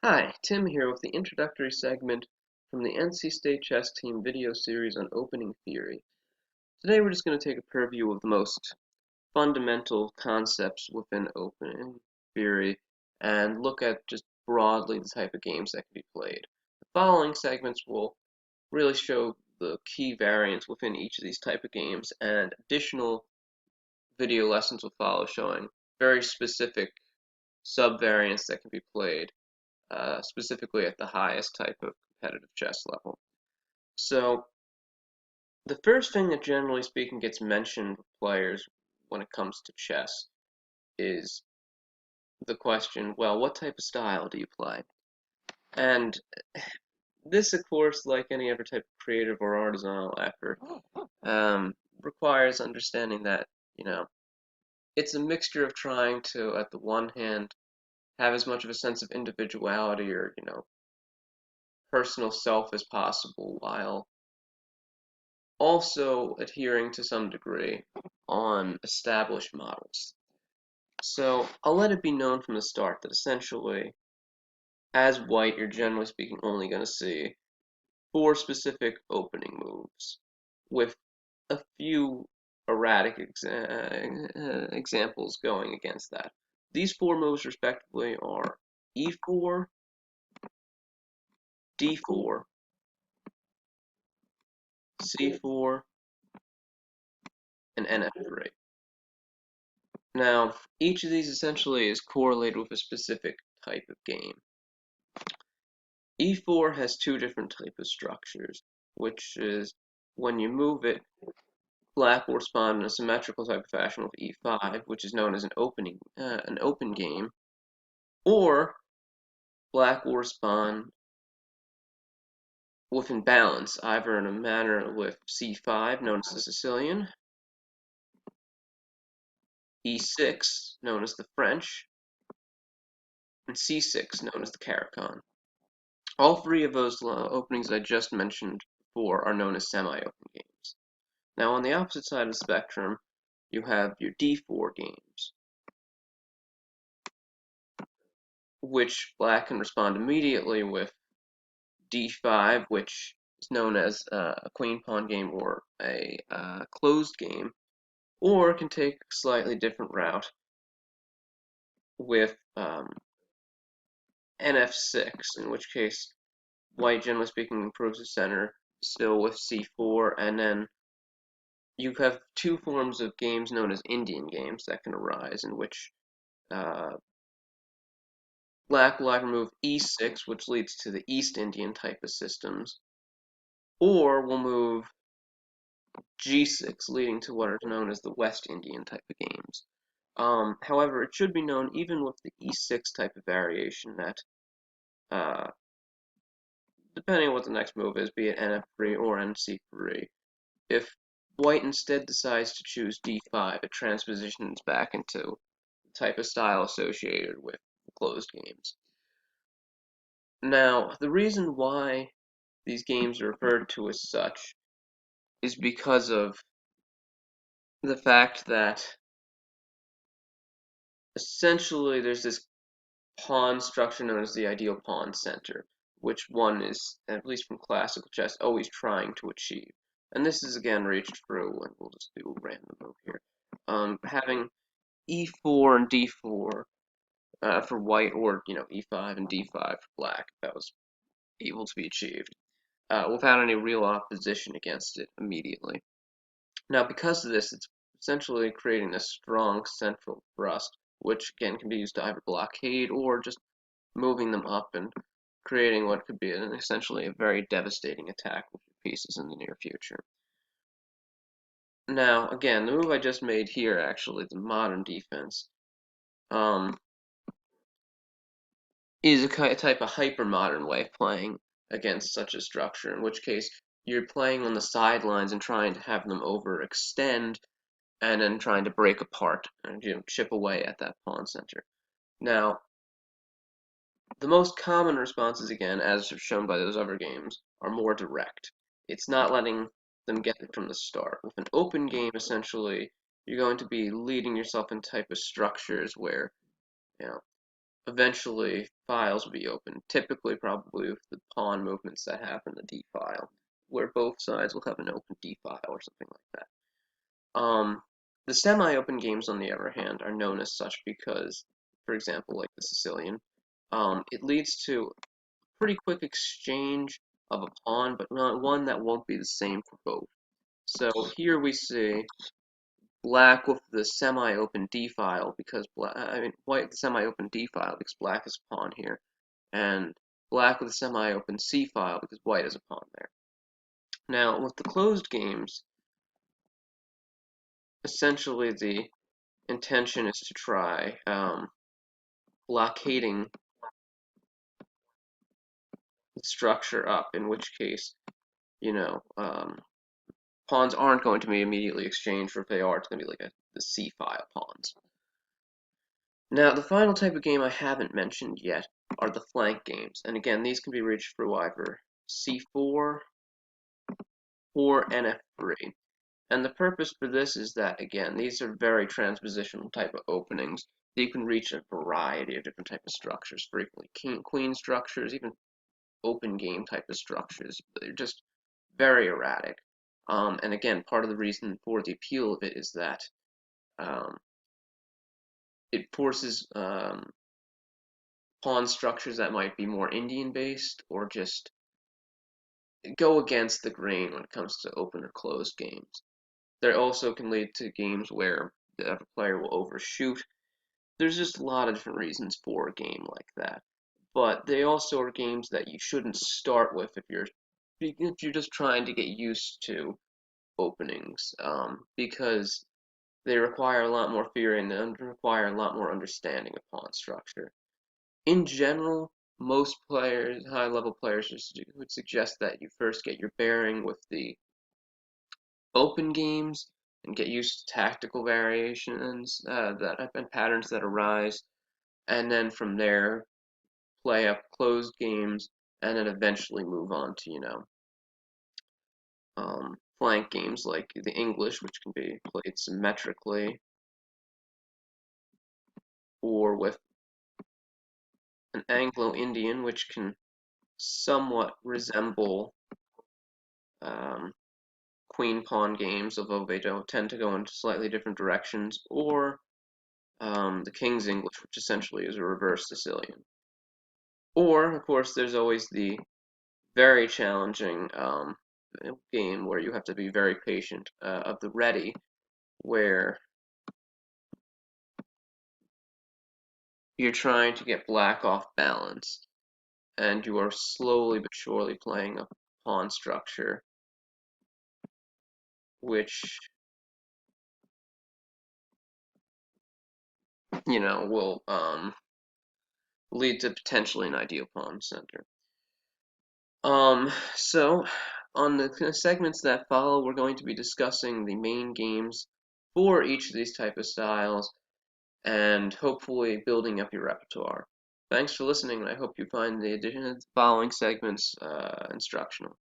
Hi, Tim here with the introductory segment from the NC State Chess Team video series on opening theory. Today we're just going to take a purview of the most fundamental concepts within opening theory and look at just broadly the type of games that can be played. The following segments will really show the key variants within each of these type of games, and additional video lessons will follow showing very specific sub-variants that can be played specifically at the highest type of competitive chess level. So the first thing that generally speaking gets mentioned with players when it comes to chess is the question, well, what type of style do you play? And this, of course, like any other type of creative or artisanal effort, requires understanding that, you know, it's a mixture of trying to, at the one hand, have as much of a sense of individuality or, personal self as possible while also adhering to some degree on established models. So I'll let it be known from the start that essentially, as white, you're generally speaking only going to see four specific opening moves, with a few erratic examples going against that. These four moves, respectively, are e4, d4, c4, and nf3. Now, each of these essentially is correlated with a specific type of game. E4 has two different types of structures, which is when you move it, black will respond in a symmetrical type of fashion with E5, which is known as an open game, or black will respond with imbalance, either in a manner with C5, known as the Sicilian, E6, known as the French, and C6, known as the Caracal. All three of those openings I just mentioned before are known as semi-open games. Now, on the opposite side of the spectrum, you have your D4 games, which black can respond immediately with D5, which is known as a queen pawn game or a closed game, or can take a slightly different route with NF6, in which case white, generally speaking, improves the center still with C4, and then you have two forms of games known as Indian games that can arise, in which uh, black will either move e6, which leads to the East Indian type of systems, or will move g6, leading to what are known as the West Indian type of games. However, it should be known, even with the e6 type of variation, that depending on what the next move is, be it nf3 or nc3, if white instead decides to choose d5, it transpositions back into the type of style associated with closed games. Now, the reason why these games are referred to as such is because of the fact that essentially there's this pawn structure known as the ideal pawn center, which one is, at least from classical chess, always trying to achieve. And this is again reached through, and we'll just do a random move here. Having e4 and d4 for white, or e5 and d5 for black, if that was able to be achieved, without any real opposition against it immediately. Now, because of this, it's essentially creating a strong central thrust, which again can be used to either blockade or just moving them up and creating what could be essentially a very devastating attack with your pieces in the near future. Now, again, the move I just made here, actually, the modern defense, is a type of hyper-modern way of playing against such a structure, in which case you're playing on the sidelines and trying to have them overextend and then trying to break apart and chip away at that pawn center. Now, the most common responses, again, as shown by those other games, are more direct. It's not letting them get it from the start. With an open game, essentially, you're going to be leading yourself in type of structures where, you know, eventually files will be opened, typically probably with the pawn movements that happen in the d file, where both sides will have an open d file or something like that. The semi-open games, on the other hand, are known as such because, for example, like the Sicilian, it leads to a pretty quick exchange of a pawn, but not one that won't be the same for both. So here we see black with the semi-open d file because white with the semi-open d file because black is a pawn here, and black with the semi-open c file because white is a pawn there. Now with the closed games, essentially the intention is to try blockading the structure up, in which case, pawns aren't going to be immediately exchanged, or if they are, it's going to be like the c file pawns. Now, the final type of game I haven't mentioned yet are the flank games, and again, these can be reached through either c4 or nf3. And the purpose for this is that, again, these are very transpositional type of openings. You can reach a variety of different type of structures, frequently king-queen structures, even open game type of structures. They're just very erratic. And again, part of the reason for the appeal of it is that it forces pawn structures that might be more Indian-based or just go against the grain when it comes to open or closed games. There also can lead to games where the other player will overshoot. There's just a lot of different reasons for a game like that. But they also are games that you shouldn't start with if you're just trying to get used to openings, because they require a lot more theory and they require a lot more understanding of pawn structure. In general, most players, high-level players, would suggest that you first get your bearing with the open games and get used to tactical variations and patterns that arise, and then from there play up closed games, and then eventually move on to flank games like the English, which can be played symmetrically, or with an Anglo-Indian, which can somewhat resemble queen-pawn games, although they don't tend to go into slightly different directions, or the King's English, which essentially is a reverse Sicilian. Or, of course, there's always the very challenging game where you have to be very patient, of the ready, where you're trying to get black off balance, and you are slowly but surely playing a pawn structure, which, will lead to potentially an ideal pawn center. So on the segments that follow, we're going to be discussing the main games for each of these type of styles, and hopefully building up your repertoire. Thanks for listening, and I hope you find the following segments instructional.